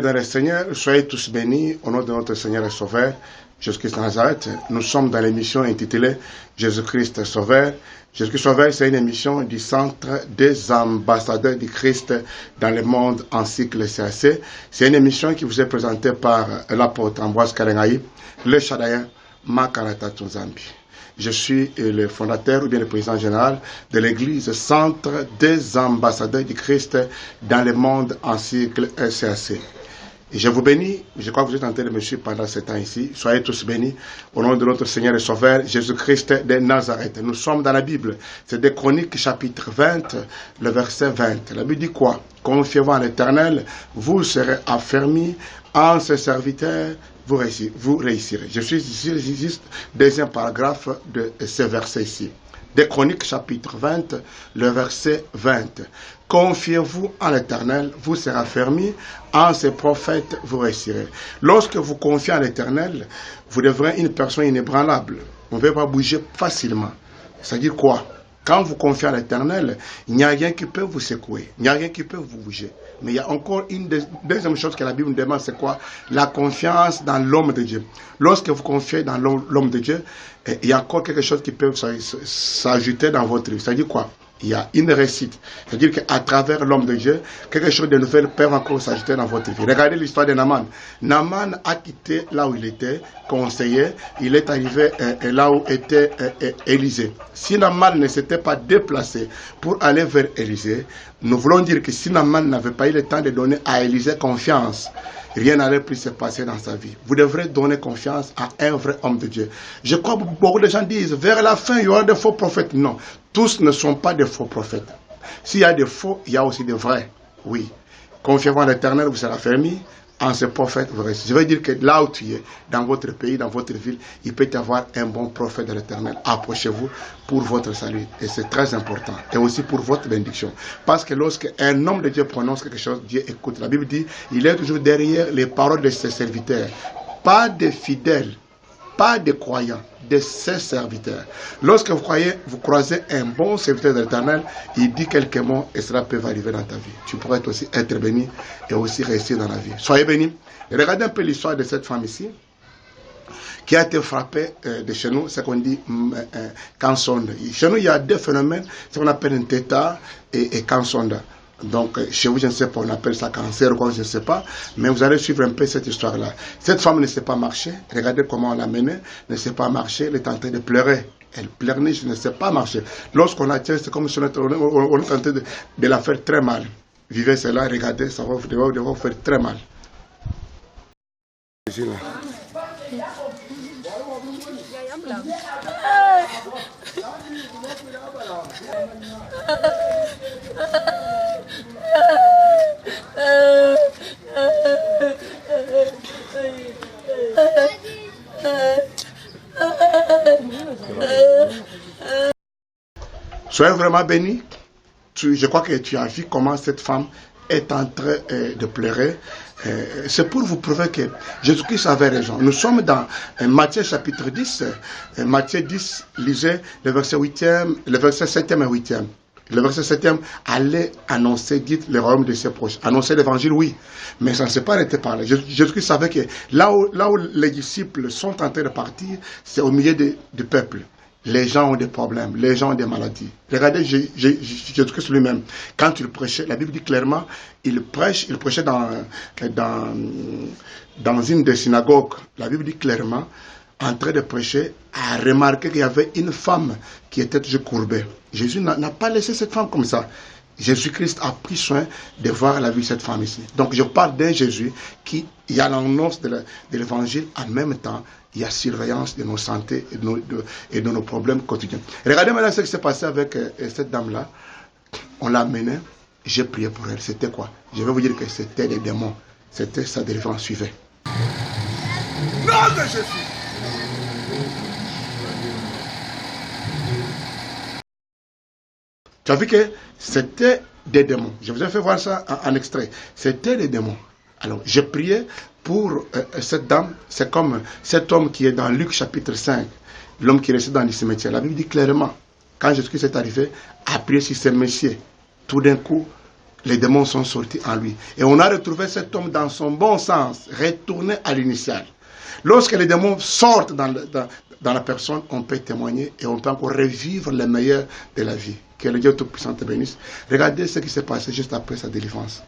Dans le Seigneur, soyez tous bénis au nom de notre Seigneur et Sauveur, Jésus-Christ de Nazareth. Nous sommes dans l'émission intitulée Jésus-Christ Sauveur. Jésus-Christ Sauveur, c'est une émission du Centre des ambassadeurs du Christ dans le monde ainsi que le CAC. C'est une émission qui vous est présentée par l'apôtre Ambroise Karengaï, le Shadaïen Makarata Tunzambi. Je suis le fondateur ou bien le président général de l'église Centre des ambassadeurs du Christ dans le monde ainsi que le CAC. Et je vous bénis, je crois que vous êtes en train de me suivre pendant ce temps ici. Soyez tous bénis au nom de notre Seigneur et Sauveur Jésus-Christ de Nazareth. Nous sommes dans la Bible, c'est des Chroniques chapitre 20, le verset 20. La Bible dit quoi? Confiez-vous en l'Éternel, vous serez affermis en ses serviteurs, vous réussirez. Je suis ici, juste deuxième paragraphe de ce verset ici. Des Chroniques chapitre 20, le verset 20. Confiez-vous en l'Éternel, vous serez affermis, en ses prophètes, vous réussirez. Lorsque vous confiez en l'Éternel, vous devrez une personne inébranlable. On ne peut pas bouger facilement. C'est-à-dire quoi? Quand vous confiez en l'Éternel, il n'y a rien qui peut vous secouer, il n'y a rien qui peut vous bouger. Mais il y a encore une deuxième chose que la Bible nous demande, c'est quoi? La confiance dans l'homme de Dieu. Lorsque vous confiez dans l'homme de Dieu, il y a encore quelque chose qui peut s'ajouter dans votre vie. C'est-à-dire quoi? Il y a une réussite. C'est-à-dire qu'à travers l'homme de Dieu, quelque chose de nouvel peut encore s'ajouter dans votre vie. Regardez l'histoire de Naaman. Naaman a quitté là où il était, conseiller. Il est arrivé là où était Élisée. Si Naaman ne s'était pas déplacé pour aller vers Élisée, nous voulons dire que si Naaman n'avait pas eu le temps de donner à Élisée confiance, rien n'allait plus se passer dans sa vie. Vous devrez donner confiance à un vrai homme de Dieu. Je crois que beaucoup de gens disent, vers la fin, il y aura des faux prophètes. Non, tous ne sont pas des faux prophètes. S'il y a des faux, il y a aussi des vrais. Oui. Confiez-vous en l'Éternel, vous serez affermis. En ce prophète, vous restez. Je veux dire que là où tu es, dans votre pays, dans votre ville, il peut y avoir un bon prophète de l'Éternel. Approchez-vous pour votre salut. Et c'est très important. Et aussi pour votre bénédiction. Parce que lorsque un homme de Dieu prononce quelque chose, Dieu écoute. La Bible dit, il est toujours derrière les paroles de ses serviteurs. Pas de fidèles, pas de croyants, de ses serviteurs. Lorsque vous croisez un bon serviteur de l'Éternel, il dit quelques mots et cela peut arriver dans ta vie. Tu pourrais aussi être béni et aussi réussir dans la vie. Soyez bénis. Regardez un peu l'histoire de cette femme ici, qui a été frappée de chez nous, c'est qu'on dit cansonde. Chez nous, il y a deux phénomènes, ce qu'on appelle un tétard et cansonde. Donc, chez vous, je ne sais pas, on appelle ça cancer ou quoi, je ne sais pas. Mais vous allez suivre un peu cette histoire-là. Cette femme ne sait pas marcher. Regardez comment on l'a menée. Ne sait pas marcher. Elle est en train de pleurer. Elle pleurniche, ne sait pas marcher. Lorsqu'on la tient, c'est comme si on est en train de la faire très mal. Vivez cela, regardez, ça va vous faire très mal. Soyez vraiment bénis. Je crois que tu as vu comment cette femme est en train de pleurer. C'est pour vous prouver que Jésus-Christ avait raison. Nous sommes dans Matthieu chapitre 10. Matthieu 10, lisez le verset 8e, le verset 7e et 8e. Le verset 7e, allez annoncer, dites le royaume de ses proches. Annoncer l'évangile, oui, mais ça ne s'est pas arrêté par là. Jésus-Christ savait que là où les disciples sont en train de partir, c'est au milieu du peuple. Les gens ont des problèmes, les gens ont des maladies. Regardez Jésus-Christ lui-même. Quand il prêchait, la Bible dit clairement, il prêchait dans une des synagogues. La Bible dit clairement, en train de prêcher, a remarqué qu'il y avait une femme qui était toujours courbée. Jésus n'a pas laissé cette femme comme ça. Jésus-Christ a pris soin de voir la vie de cette femme ici. Donc je parle d'un Jésus qui, il y a l'annonce de l'évangile, en même temps, il y a surveillance de nos santé et de nos problèmes quotidiens. Regardez maintenant ce qui s'est passé avec cette dame-là. On l'a amenée, j'ai prié pour elle. C'était quoi? Je vais vous dire que c'était des démons. C'était sa délivrance suivait. Nom de Jésus! Tu as vu que c'était des démons. Je vous ai fait voir ça en extrait. C'était des démons. Alors, j'ai prié pour cette dame. C'est comme cet homme qui est dans Luc chapitre 5. L'homme qui restait dans le cimetière. La Bible dit clairement, quand Jésus-Christ est arrivé, a prié sur ces messieurs. Tout d'un coup, les démons sont sortis en lui. Et on a retrouvé cet homme dans son bon sens, retourné à l'initial. Lorsque les démons sortent dans la personne, on peut témoigner et on peut encore revivre le meilleur de la vie. Que le Dieu Tout-Puissant te bénisse. Regardez ce qui s'est passé juste après sa délivrance.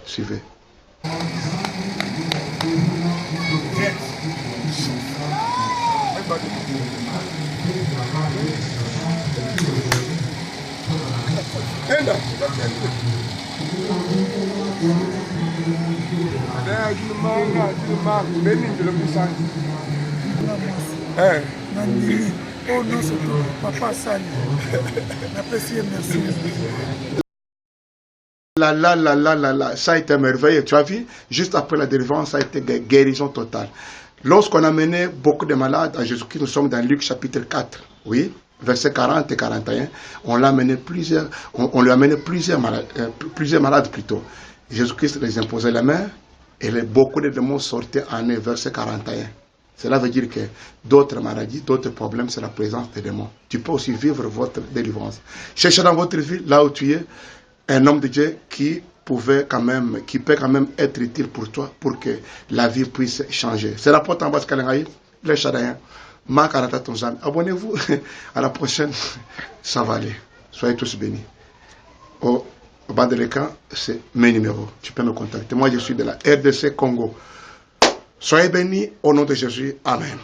Suivez. Ça a été merveilleux. Tu as vu, juste après la délivrance, ça a été guérison totale. Lorsqu'on a mené beaucoup de malades à Jésus-Christ, nous sommes dans Luc chapitre 4, oui, versets 40 et 41, on lui a amené plusieurs malades plutôt. Jésus-Christ les imposait la main et beaucoup de démons sortaient en eux, verset 41. Cela veut dire que d'autres maladies, d'autres problèmes, c'est la présence des démons. Tu peux aussi vivre votre délivrance. Cherchez dans votre vie, là où tu es, un homme de Dieu qui peut quand même être utile pour toi, pour que la vie puisse changer. C'est la porte en bas de Kalengaï, le Chadaïen. Abonnez-vous. À la prochaine. Ça va aller. Soyez tous bénis. Au bas de l'écran, c'est mes numéros. Tu peux me contacter. Moi, je suis de la RDC Congo. Soyez bénis au nom de Jésus. Amen.